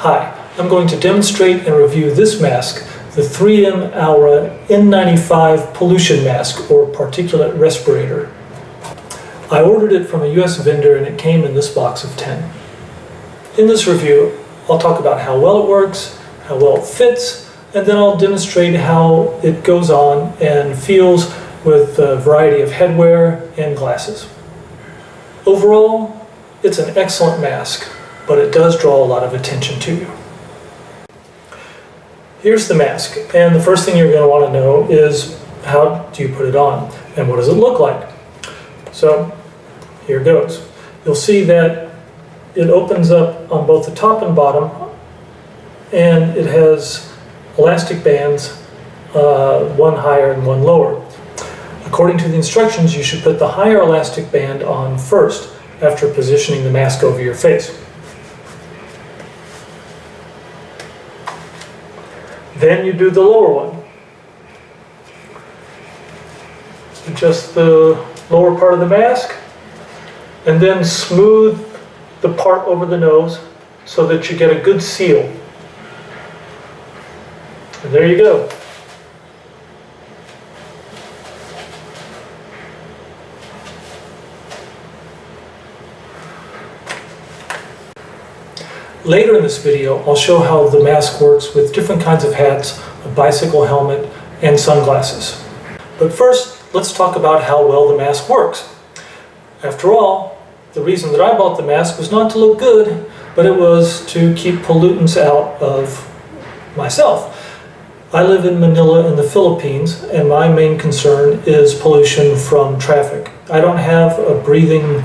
Hi, I'm going to demonstrate and review this mask, the 3M Aura N95 pollution mask or particulate respirator. I ordered it from a US vendor and it came in this box of 10. In this review, I'll talk about how well it works, how well it fits, and then I'll demonstrate how it goes on and feels with a variety of headwear and glasses. Overall, it's an excellent mask, but it does draw a lot of attention to you. Here's the mask, and the first thing you're going to want to know is how do you put it on and what does it look like? So here goes. You'll see that it opens up on both the top and bottom, and it has elastic bands, one higher and one lower. According to the instructions, you should put the higher elastic band on first after positioning the mask over your face. Then you do the lower one. Adjust the lower part of the mask and then smooth the part over the nose so that you get a good seal. And there you go. Later in this video, I'll show how the mask works with different kinds of hats, a bicycle helmet, and sunglasses. But first, let's talk about how well the mask works. After all, the reason that I bought the mask was not to look good, but it was to keep pollutants out of myself. I live in Manila in the Philippines, and my main concern is pollution from traffic. I don't have a breathing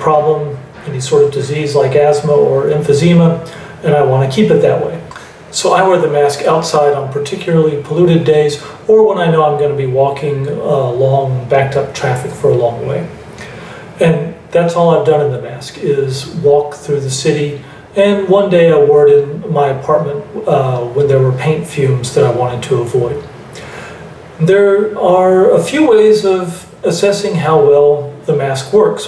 problem, any sort of disease like asthma or emphysema, and I want to keep it that way. So I wear the mask outside on particularly polluted days or when I know I'm going to be walking along backed up traffic for a long way. And that's all I've done in the mask is walk through the city, and one day I wore it in my apartment when there were paint fumes that I wanted to avoid. There are a few ways of assessing how well the mask works.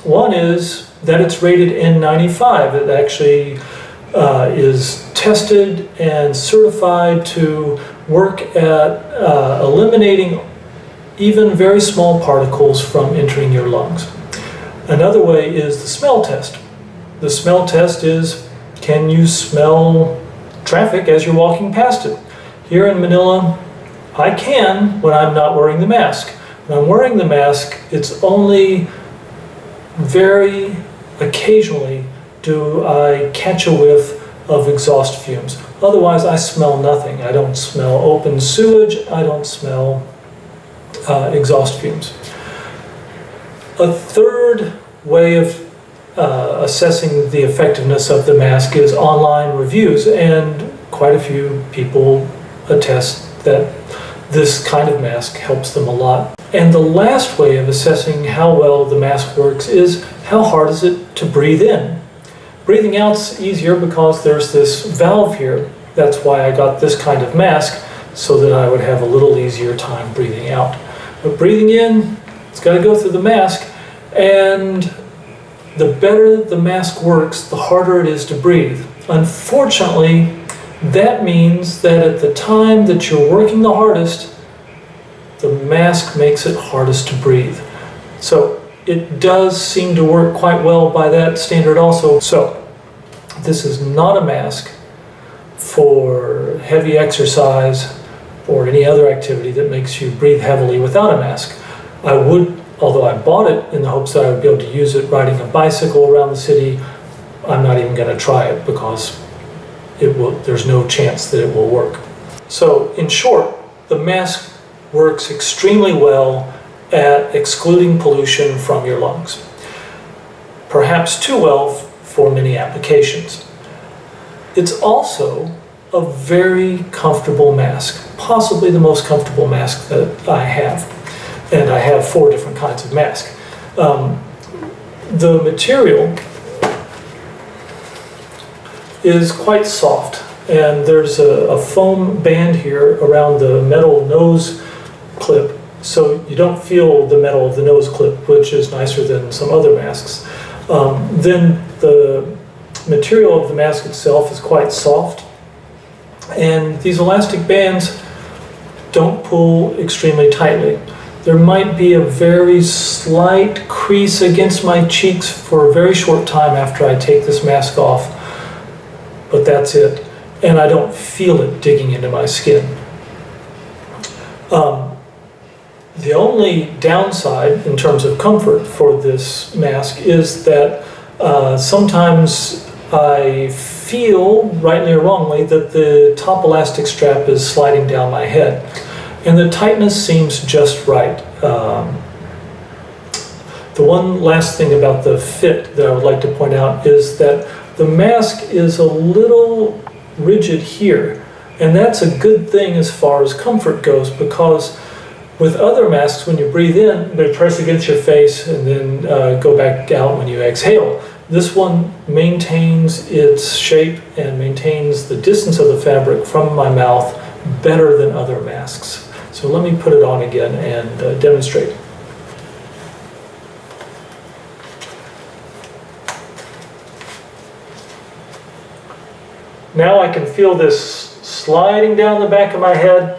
One is that it's rated N95. It actually is tested and certified to work at eliminating even very small particles from entering your lungs. Another way is the smell test. The smell test is, can you smell traffic as you're walking past it? Here in Manila, I can when I'm not wearing the mask. When I'm wearing the mask, it's only very occasionally do I catch a whiff of exhaust fumes. Otherwise, I smell nothing. I don't smell open sewage. I don't smell exhaust fumes. A third way of assessing the effectiveness of the mask is online reviews, and quite a few people attest that this kind of mask helps them a lot. And the last way of assessing how well the mask works is how hard is it to breathe in. Breathing out's easier because there's this valve here. That's why I got this kind of mask, so that I would have a little easier time breathing out. But breathing in, it's got to go through the mask, and the better the mask works, the harder it is to breathe. Unfortunately, that means that at the time that you're working the hardest, the mask makes it hardest to breathe. So it does seem to work quite well by that standard also. So this is not a mask for heavy exercise or any other activity that makes you breathe heavily without a mask. I would, although I bought it in the hopes that I would be able to use it riding a bicycle around the city, I'm not even going to try it because there's no chance that it will work. So in short, the mask works extremely well at excluding pollution from your lungs. Perhaps too well for many applications. It's also a very comfortable mask, possibly the most comfortable mask that I have. And I have 4 different kinds of masks. The material is quite soft, and there's a foam band here around the metal nose clip, so you don't feel the metal of the nose clip, which is nicer than some other masks. Then the material of the mask itself is quite soft, and these elastic bands don't pull extremely tightly. There might be a very slight crease against my cheeks for a very short time after I take this mask off, but that's it. And I don't feel it digging into my skin. The only downside in terms of comfort for this mask is that sometimes I feel, rightly or wrongly, that the top elastic strap is sliding down my head. And the tightness seems just right. The one last thing about the fit that I would like to point out is that the mask is a little rigid here. And that's a good thing as far as comfort goes, because with other masks, when you breathe in, they press against your face and then go back out when you exhale. This one maintains its shape and maintains the distance of the fabric from my mouth better than other masks. So let me put it on again and demonstrate. Now I can feel this sliding down the back of my head.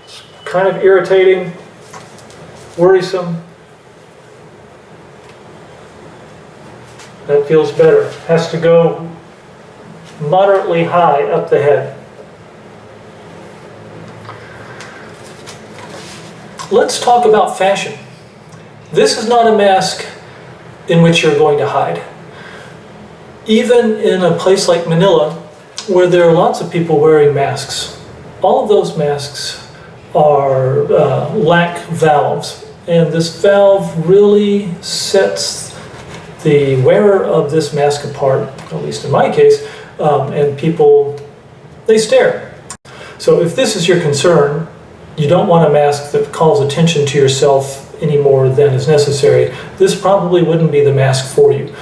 It's kind of irritating, worrisome. That feels better. Has to go moderately high up the head. Let's talk about fashion. This is not a mask in which you're going to hide. Even in a place like Manila, where there are lots of people wearing masks, all of those masks are lack valves, and this valve really sets the wearer of this mask apart, at least in my case, and people, they stare. So if this is your concern, you don't want a mask that calls attention to yourself any more than is necessary, this probably wouldn't be the mask for you.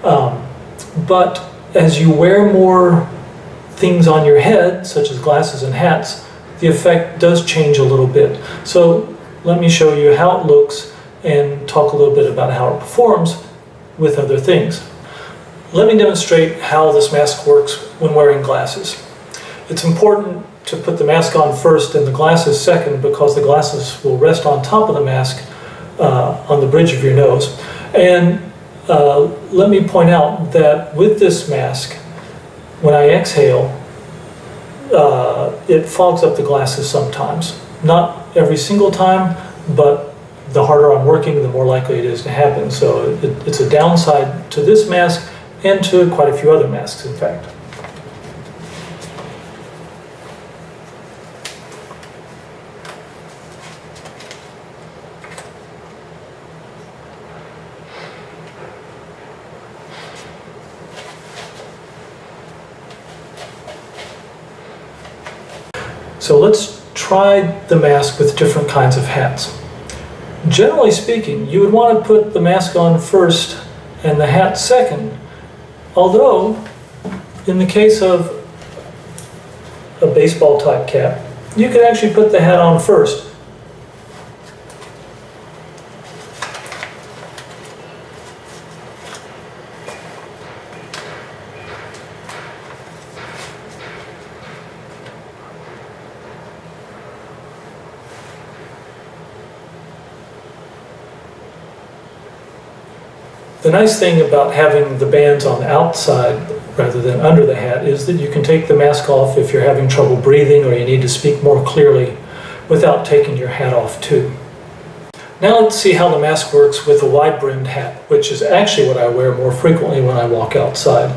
But as you wear more things on your head, such as glasses and hats, the effect does change a little bit. So let me show you how it looks and talk a little bit about how it performs with other things. Let me demonstrate how this mask works when wearing glasses. It's important to put the mask on first and the glasses second, because the glasses will rest on top of the mask on the bridge of your nose. And let me point out that with this mask, when I exhale, it fogs up the glasses sometimes. Not every single time, but the harder I'm working, the more likely it is to happen. So it's a downside to this mask and to quite a few other masks, in fact. So let's try the mask with different kinds of hats. Generally speaking, you would want to put the mask on first and the hat second, although in the case of a baseball type cap, you could actually put the hat on first. The nice thing about having the bands on the outside rather than under the hat is that you can take the mask off if you're having trouble breathing or you need to speak more clearly without taking your hat off too. Now let's see how the mask works with a wide-brimmed hat, which is actually what I wear more frequently when I walk outside.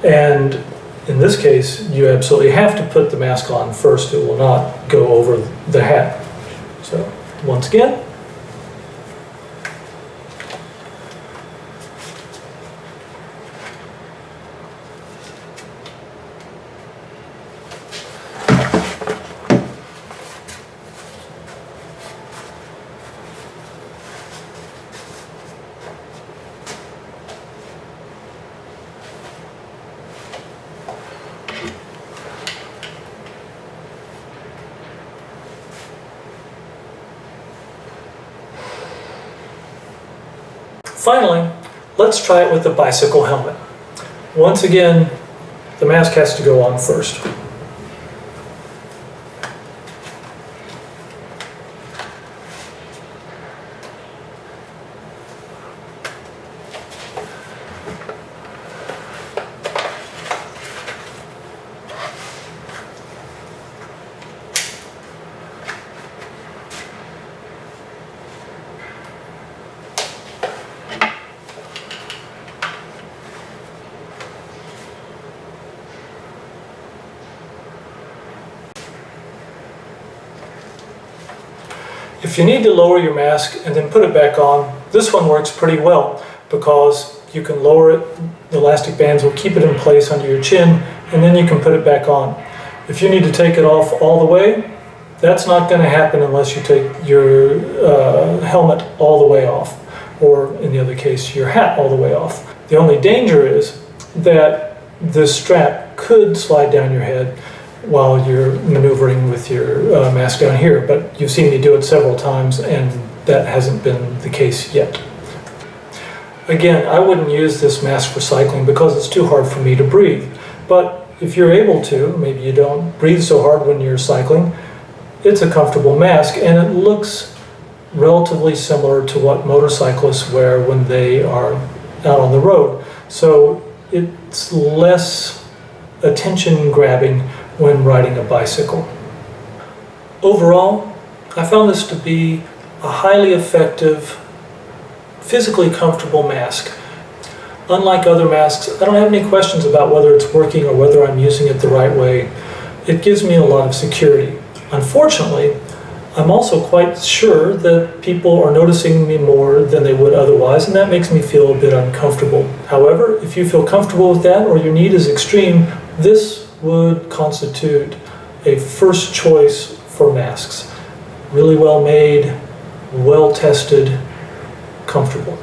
And in this case, you absolutely have to put the mask on first. It will not go over the hat. So once again, finally, let's try it with the bicycle helmet. Once again, the mask has to go on first. If you need to lower your mask and then put it back on, this one works pretty well because you can lower it, the elastic bands will keep it in place under your chin, and then you can put it back on. If you need to take it off all the way, that's not going to happen unless you take your helmet all the way off, or in the other case, your hat all the way off. The only danger is that this strap could slide down your head while you're maneuvering with your mask down here, but you've seen me do it several times and that hasn't been the case yet. Again, I wouldn't use this mask for cycling because it's too hard for me to breathe, but if you're able to, maybe you don't breathe so hard when you're cycling, it's a comfortable mask and it looks relatively similar to what motorcyclists wear when they are out on the road. So it's less attention grabbing when riding a bicycle. Overall, I found this to be a highly effective, physically comfortable mask. Unlike other masks, I don't have any questions about whether it's working or whether I'm using it the right way. It gives me a lot of security. Unfortunately, I'm also quite sure that people are noticing me more than they would otherwise, and that makes me feel a bit uncomfortable. However, if you feel comfortable with that or your need is extreme, this would constitute a first choice for masks. Really well made, well tested, comfortable.